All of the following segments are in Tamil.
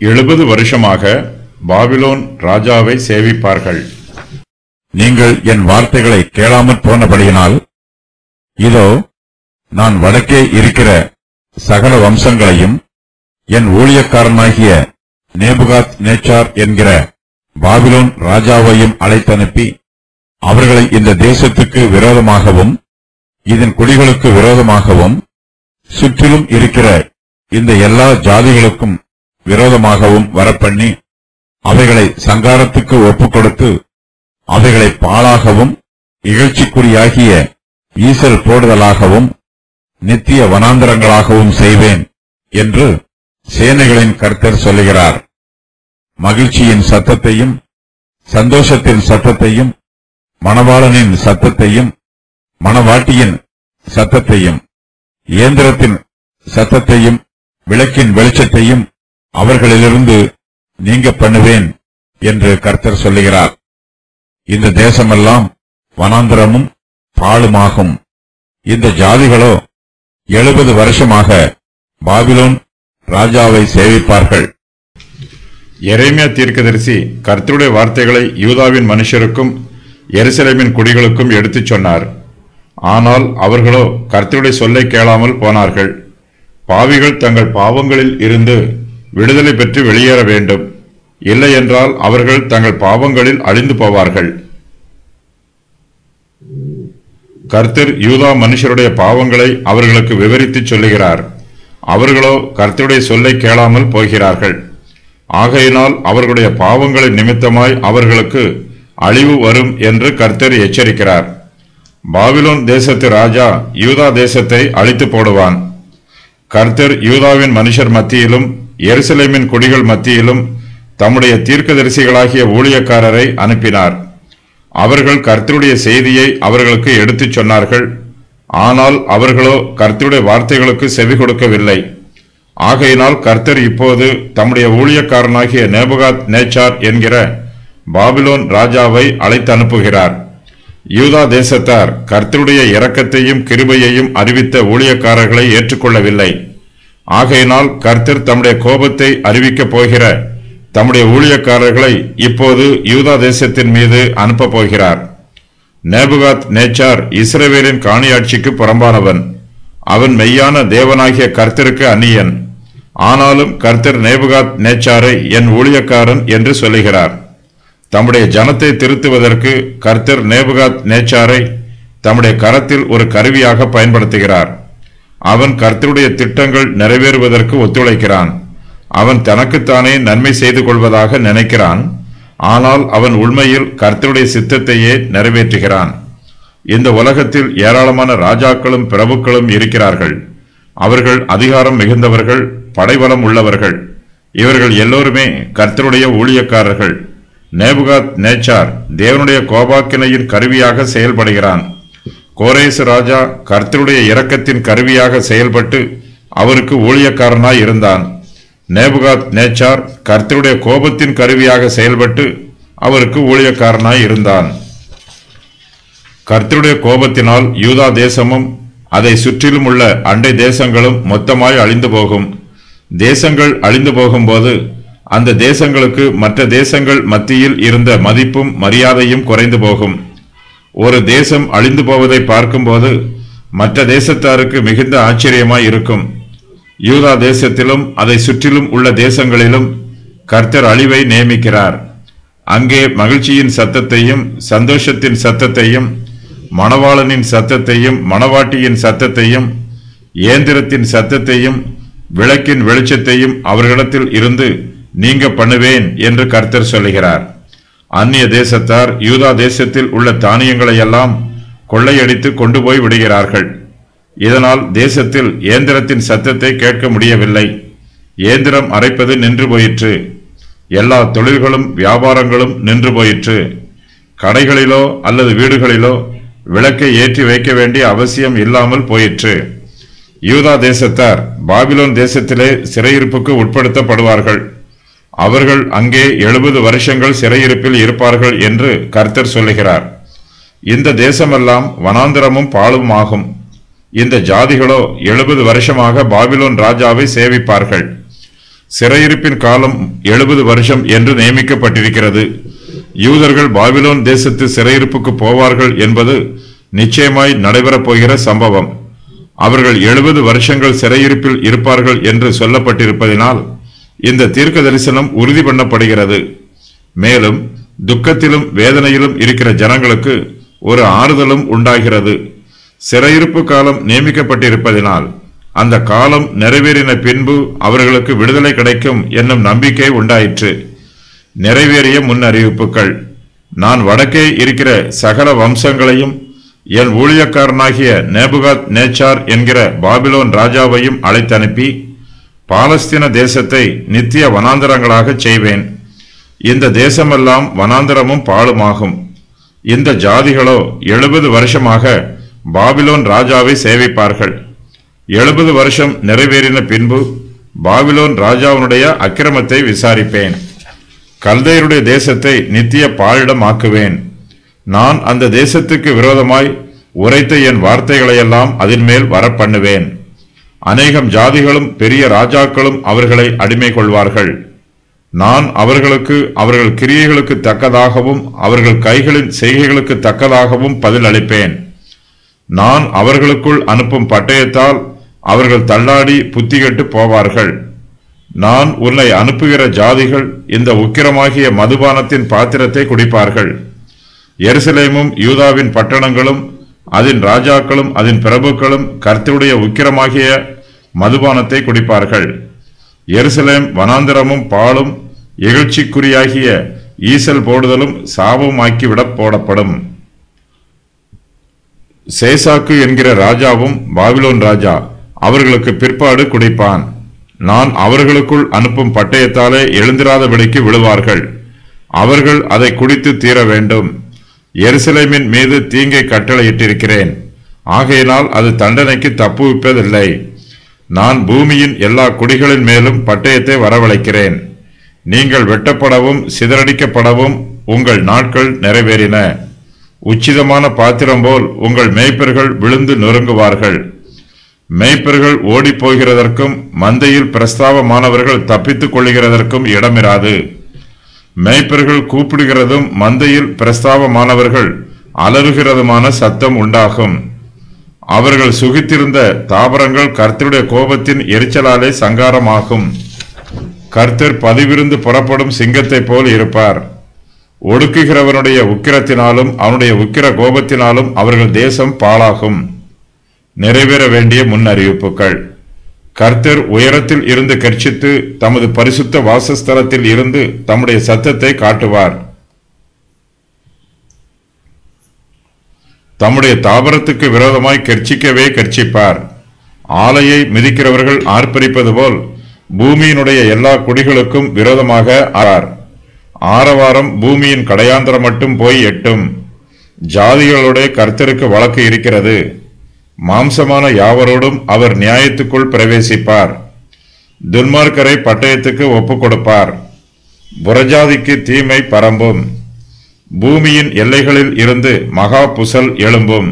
70 வருஷமாக பாபிலோன் ராஜாவை சேவிப்பார்கள். நீங்கள் என் வார்த்தைகளை கேளாமற் போனபடியினால், இதோ நான் வடக்கே இருக்கிற சகல வம்சங்களையும் என் ஊழியக்காரனாகிய நேபுகாத் நேச்சார் என்கிற பாபிலோன் ராஜாவையும் அழைத்தனுப்பி, அவர்களை இந்த தேசத்துக்கு விரோதமாகவும் இதன் குடிகளுக்கு விரோதமாகவும் சுற்றிலும் இருக்கிற இந்த எல்லா ஜாதிகளுக்கும் விரோதமாகவும் வரப்பண்ணி, அவைகளை சங்காரத்துக்கு ஒப்புக்கொடுத்து அவைகளை பாழாகவும் இகழ்ச்சிக்குறியாகிய ஈசல் போடுதலாகவும் நித்திய வனாந்தரங்களாகவும் செய்வேன் என்று சேனைகளின் கர்த்தர் சொல்லுகிறார். மகிழ்ச்சியின் சத்தத்தையும் சந்தோஷத்தின் சத்தத்தையும் மணவாளனின் சத்தத்தையும் மணவாட்டியின் சத்தத்தையும் இயந்திரத்தின் சத்தத்தையும் விளக்கின் வெளிச்சத்தையும் அவர்களிலிருந்து நீங்க பண்ணுவேன் என்று கர்த்தர் சொல்லுகிறார். இந்த தேசமெல்லாம் வனாந்தரமும் பாழுமாகும். இந்த ஜாதிகளோ 70 வருஷமாக பாபிலோன் ராஜாவை சேவிப்பார்கள். எரேமியா தீர்க்கதரிசி கர்த்தருடைய வார்த்தைகளை யூதாவின் மனுஷருக்கும் எருசலேமின் குடிகளுக்கும் எடுத்துச் சொன்னார். ஆனால் அவர்களோ கர்த்தருடைய சொல்லை கேளாமல் போனார்கள். பாவிகள் தங்கள் பாவங்களில் இருந்து விடுதலை பெற்று வெளியேற வேண்டும், இல்லையென்றால் அவர்கள் தங்கள் பாவங்களில் அழிந்து போவார்கள். கர்த்தர் யூதா மனுஷருடைய பாவங்களை அவர்களுக்கு விவரித்து சொல்லுகிறார். அவர்களோ கர்த்தருடைய சொல்லை கேளாமல் போகிறார்கள். ஆகையினால் அவர்களுடைய பாவங்களின் நிமித்தமாய் அவர்களுக்கு அழிவு வரும் என்று கர்த்தர் எச்சரிக்கிறார். பாபிலோன் தேசத்து ராஜா யூதா தேசத்தை அழித்து போடுவான். கர்த்தர் யூதாவின் மனுஷர் மத்தியிலும் எருசலேமின் குடிகள் மத்தியிலும் தம்முடைய தீர்க்கதரிசிகளாகிய ஊழியக்காரரை அனுப்பினார். அவர்கள் கர்த்தருடைய செய்தியை அவர்களுக்கு எடுத்துச் சொன்னார்கள். ஆனால் அவர்களோ கர்த்தருடைய வார்த்தைகளுக்கு செவி கொடுக்கவில்லை. ஆகையினால் கர்த்தர் இப்போது தம்முடைய ஊழியக்காரனாகிய நேபுகாத் நேச்சார் என்கிற பாபிலோன் ராஜாவை அழைத்து அனுப்புகிறார். யூதா தேசத்தார் கர்த்தருடைய இரக்கத்தையும் கிருபையையும் அறிவித்த ஊழியக்காரர்களை ஏற்றுக்கொள்ளவில்லை. ஆகையினால் கர்த்தர் தம்முடைய கோபத்தை அறிவிக்கப் போகிற தம்முடைய ஊழியக்காரர்களை இப்போது யூதா தேசத்தின் மீது அனுப்பப் போகிறார். நேபுகாத் நேச்சார் இஸ்ரவேலின் காணியாட்சிக்கு புறம்பானவன். அவன் மெய்யான தேவனாகிய கர்த்தருக்கு அந்நியன். ஆனாலும் கர்த்தர் நேபுகாத் நேச்சாரை என் ஊழியக்காரன் என்று சொல்லுகிறார். தம்முடைய ஜனத்தை திருத்துவதற்கு கர்த்தர் நேபுகாத் நேச்சாரை தம்முடைய கரத்தில் ஒரு கருவியாக பயன்படுத்துகிறார். அவன் கர்த்தருடைய திட்டங்கள் நிறைவேறுவதற்கு ஒத்துழைக்கிறான். அவன் தனக்குத்தானே நன்மை செய்து கொள்வதாக நினைக்கிறான். ஆனால் அவன் உண்மையில் கர்த்தருடைய சித்தத்தையே நிறைவேற்றுகிறான். இந்த உலகத்தில் ஏராளமான ராஜாக்களும் பிரபுக்களும் இருக்கிறார்கள். அவர்கள் அதிகாரம் மிகுந்தவர்கள், படைபலம் உள்ளவர்கள். இவர்கள் எல்லோருமே கர்த்தருடைய ஊழியக்காரர்கள். நேபுகாத் நேச்சார் தேவனுடைய கோபாக்கினையின் கருவியாக செயல்படுகிறான். கோரேசு ராஜா கர்த்தருடைய இரக்கத்தின் கருவியாக செயல்பட்டு அவருக்கு ஊழியக்காரனாய் இருந்தான். நேபுகாத் நேச்சார் கர்த்தருடைய கோபத்தின் கருவியாக செயல்பட்டு அவருக்கு ஊழியக்காரனாய் இருந்தான். கர்த்தருடைய கோபத்தினால் யூதா தேசமும் அதை சுற்றிலும் உள்ள அண்டை தேசங்களும் மொத்தமாய் அழிந்து போகும். தேசங்கள் அழிந்து போகும்போது அந்த தேசங்களுக்கு மற்ற தேசங்கள் மத்தியில் இருந்த மதிப்பும் மரியாதையும் குறைந்து போகும். ஒரு தேசம் அழிந்து போவதை பார்க்கும்போது மற்ற தேசத்தாருக்கு மிகுந்த ஆச்சரியமாய் இருக்கும். யூதா தேசத்திலும் அதை சுற்றிலும் உள்ள தேசங்களிலும் கர்த்தர் அழிவை நியமிக்கிறார். அங்கே மகிழ்ச்சியின் சத்தத்தையும் சந்தோஷத்தின் சத்தத்தையும் மணவாளனின் சத்தத்தையும் மணவாட்டியின் சத்தத்தையும் இயந்திரத்தின் சத்தத்தையும் விளக்கின் வெளிச்சத்தையும் அவர்களிடத்தில் இருந்து நீங்க பண்ணுவேன் என்று கர்த்தர் சொல்லுகிறார். அந்நிய தேசத்தார் யூதா தேசத்தில் உள்ள தானியங்களை எல்லாம் கொள்ளையடித்து கொண்டு போய் விடுகிறார்கள். இதனால் தேசத்தில் இயந்திரத்தின் சத்தத்தை கேட்க முடியவில்லை. இயந்திரம் அரைப்பது நின்று போயிற்று. எல்லா தொழில்களும் வியாபாரங்களும் நின்று போயிற்று. கடைகளிலோ அல்லது வீடுகளிலோ விளக்கை ஏற்றி வைக்க வேண்டிய அவசியம் இல்லாமல் போயிற்று. யூதா தேசத்தார் பாபிலோன் தேசத்திலே சிறையிருப்புக்கு உட்படுத்தப்படுவார்கள். அவர்கள் அங்கே 70 வருஷங்கள் சிறையிருப்பில் இருப்பார்கள் என்று கர்த்தர் சொல்லுகிறார். இந்த தேசமெல்லாம் வனாந்தரமும் பாழும் ஆகும். இந்த ஜாதிகளோ 70 வருஷமாக பாபிலோன் ராஜாவை சேவிப்பார்கள். சிறையிருப்பின் காலம் 70 வருஷம் என்று நியமிக்கப்பட்டிருக்கிறது. யூதர்கள் பாபிலோன் தேசத்து சிறையிருப்புக்கு போவார்கள் என்பது நிச்சயமாய் நடைபெறப் போகிற சம்பவம். அவர்கள் 70 வருஷங்கள் சிறையிருப்பில் இருப்பார்கள் என்று சொல்லப்பட்டிருப்பதினால் இந்த தீர்க்க தரிசனம் உறுதி பண்ணப்படுகிறது. மேலும் துக்கத்திலும் வேதனையிலும் இருக்கிற ஜனங்களுக்கு ஒரு ஆறுதலும் உண்டாகிறது. சிறையிருப்பு காலம் நியமிக்கப்பட்டிருப்பதினால் அந்த காலம் நிறைவேறின பின்பு அவர்களுக்கு விடுதலை கிடைக்கும் என்னும் நம்பிக்கை உண்டாயிற்று. நிறைவேறிய முன்னறிவிப்புகள். நான் வடக்கே இருக்கிற சகல வம்சங்களையும் என் ஊழியக்காரனாகிய நேபுகாத் நேச்சார் என்கிற பாபிலோன் ராஜாவையும் அழைத்தனுப்பி பாலஸ்தீன தேசத்தை நித்திய வனாந்தரங்களாக செய்வேன். இந்த தேசமெல்லாம் வனாந்தரமும் பாழுமாகும். இந்த ஜாதிகளோ 70 வருஷமாக பாபிலோன் ராஜாவை சேவிப்பார்கள். 70 வருஷம் நிறைவேறின பின்பு பாபிலோன் ராஜாவுடைய அக்கிரமத்தை விசாரிப்பேன். கல்தையருடைய தேசத்தை நித்திய பாழிடமாக்குவேன். நான் அந்த தேசத்துக்கு விரோதமாய் உரைத்த என் வார்த்தைகளையெல்லாம் அதன் மேல் வரப்பண்ணுவேன். அநேகம் ஜாதிகளும் பெரிய ராஜாக்களும் அவர்களை அடிமை கொள்வார்கள். நான் அவர்களுக்கு அவர்கள் கிரியைகளுக்கு தக்கதாகவும் அவர்கள் கைகளின் செய்கைகளுக்கு தக்கதாகவும் பதில் அளிப்பேன். நான் அவர்களுக்குள் அனுப்பும் பட்டயத்தால் அவர்கள் தள்ளாடி புத்திகெட்டு போவார்கள். நான் உன்னை அனுப்புகிற ஜாதிகள் இந்த உக்கிரமாகிய மதுபானத்தின் பாத்திரத்தை குடிப்பார்கள். எருசலேமும் யூதாவின் பட்டணங்களும் அதன் ராஜாக்களும் அதன் பிரபுக்களும் கர்த்தருடைய உக்கிரமாகிய மதுபானத்தை குடிப்பார்கள். எருசலேம் வனாந்தரமும் பாலும் இகழ்ச்சிக்குரியாகிய ஈசல் போடுதலும் சாபமாக்கிவிடப் போடப்படும். சேசாக்கு என்கிற ராஜாவும் பாபிலோன் ராஜா அவர்களுக்கு பிற்பாடு குடிப்பான். நான் அவர்களுக்குள் அனுப்பும் பட்டயத்தாலே எழுந்திராதபடிக்கு விழுவார்கள். அவர்கள் அதை குடித்து தீர வேண்டும். எருசலேமின் மீது தீங்கை கட்டளையிட்டிருக்கிறேன். ஆகையினால் அது தண்டனைக்கு தப்புவிப்பதில்லை. நான் பூமியின் எல்லா குடிகளின் மேலும் பட்டயத்தை வரவழைக்கிறேன். நீங்கள் வெட்டப்படவும் சிதறடிக்கப்படவும் உங்கள் நாட்கள் நிறைவேறின. உச்சிதமான பாத்திரம் போல் உங்கள் மேய்ப்பர்கள் விழுந்து நொறுங்குவார்கள். மேய்ப்பர்கள் ஓடிப்போகிறதற்கும் மந்தையில் பிரஸ்தாபமானவர்கள் தப்பித்துக் கொள்ளுகிறதற்கும் இடமிராது. மேய்ப்பர்கள் கூப்பிடுகிறதும் மந்தையில் பிரஸ்தாபமானவர்கள் அலறுகிறதுமான சத்தம் உண்டாகும். அவர்கள் சுகித்திருந்த தாவரங்கள் கர்த்தருடைய கோபத்தின் எரிச்சலாலே சங்காரமாகும். கர்த்தர் பதிவிருந்து புறப்படும் சிங்கத்தை போல் இருப்பார். ஒடுக்குகிறவனுடைய உக்கிரத்தினாலும் அவனுடைய உக்கிர கோபத்தினாலும் அவர்கள் தேசம் பாழாகும். நிறைவேற வேண்டிய முன்னறிவிப்புகள். கர்த்தர் உயரத்தில் இருந்து கர்ச்சித்து தமது பரிசுத்த வாசஸ்தலத்தில் இருந்து தம்முடைய சத்தத்தை காட்டுவார். தம்முடைய தாபரத்துக்கு விரோதமாய் கர்ச்சிக்கவே கர்ச்சிப்பார். ஆலையை மிதிக்கிறவர்கள் ஆர்ப்பரிப்பது போல் பூமியினுடைய எல்லா குடிகளுக்கும் விரோதமாக ஆறார். ஆரவாரம் பூமியின் கடையாந்தரம் மட்டும் போய் எட்டும். ஜாதிகளுடைய கர்த்தருக்கு வழக்கு இருக்கிறது. மாம்சமான யாவரோடும் அவர் நியாயத்துக்குள் பிரவேசிப்பார். துன்மார்க்கரை பட்டயத்துக்கு ஒப்புக் கொடுப்பார். புறஜாதிக்கு தீமை பரம்பும். பூமியின் எல்லைகளில் இருந்து மகா புசல் எழும்பும்.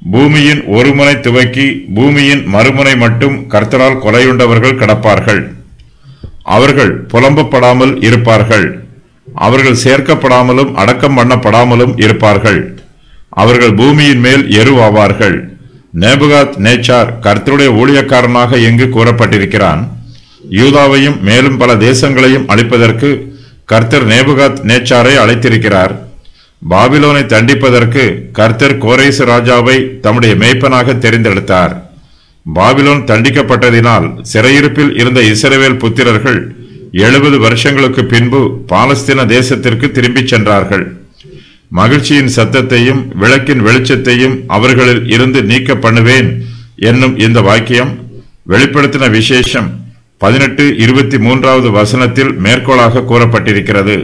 பூமியின் ஒரு முனை துவக்கி பூமியின் மறுமுனை மட்டும் கர்த்தரால் கொலையுண்டவர்கள் கிடப்பார்கள். அவர்கள் புலம்பப்படாமல் இருப்பார்கள். அவர்கள் சேர்க்கப்படாமலும் அடக்கம் பண்ணப்படாமலும் இருப்பார்கள். அவர்கள் பூமியின் மேல் எருவாவார்கள். நேபுகாத் நேச்சார் கர்த்தருடைய ஊழியக்காரனாக எங்கு கூறப்பட்டிருக்கிறான். யூதாவையும் மேலும் பல தேசங்களையும் அழிப்பதற்கு கர்த்தர் நேபுகாத் நேச்சாரை அழைத்திருக்கிறார். பாபிலோனை தண்டிப்பதற்கு கர்த்தர் கோரேசு ராஜாவை தம்முடைய மேய்ப்பனாக தெரிந்தெடுத்தார். பாபிலோன் தண்டிக்கப்பட்டதினால் சிறையிருப்பில் இருந்த இஸ்ரவேல் புத்திரர்கள் 70 வருஷங்களுக்கு பின்பு பாலஸ்தீன தேசத்திற்கு திரும்பிச் சென்றார்கள். மகிழ்ச்சியின் சத்தத்தையும் விளக்கின் வெளிச்சத்தையும் அவர்களில் இருந்து நீக்க பண்ணுவேன் என்னும் இந்த வாக்கியம் வெளிப்படுத்தின விசேஷம் 18:23 வசனத்தில் மேற்கோளாக கூறப்பட்டிருக்கிறது.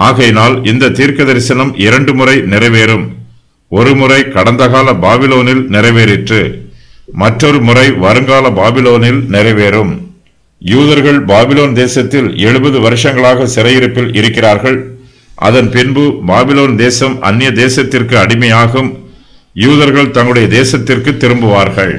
ஆகையினால் இந்த தீர்க்க தரிசனம் 2 முறை நிறைவேறும். ஒரு முறை கடந்த கால பாபிலோனில் நிறைவேறிற்று. மற்றொரு முறை வருங்கால பாபிலோனில் நிறைவேறும். யூதர்கள் பாபிலோன் தேசத்தில் 70 வருஷங்களாக சிறையிருப்பில் இருக்கிறார்கள். அதன் பின்பு பாபிலோன் தேசம் அந்நிய தேசத்திற்கு அடிமையாகும். யூதர்கள் தங்களுடைய தேசத்திற்கு திரும்புவார்கள்.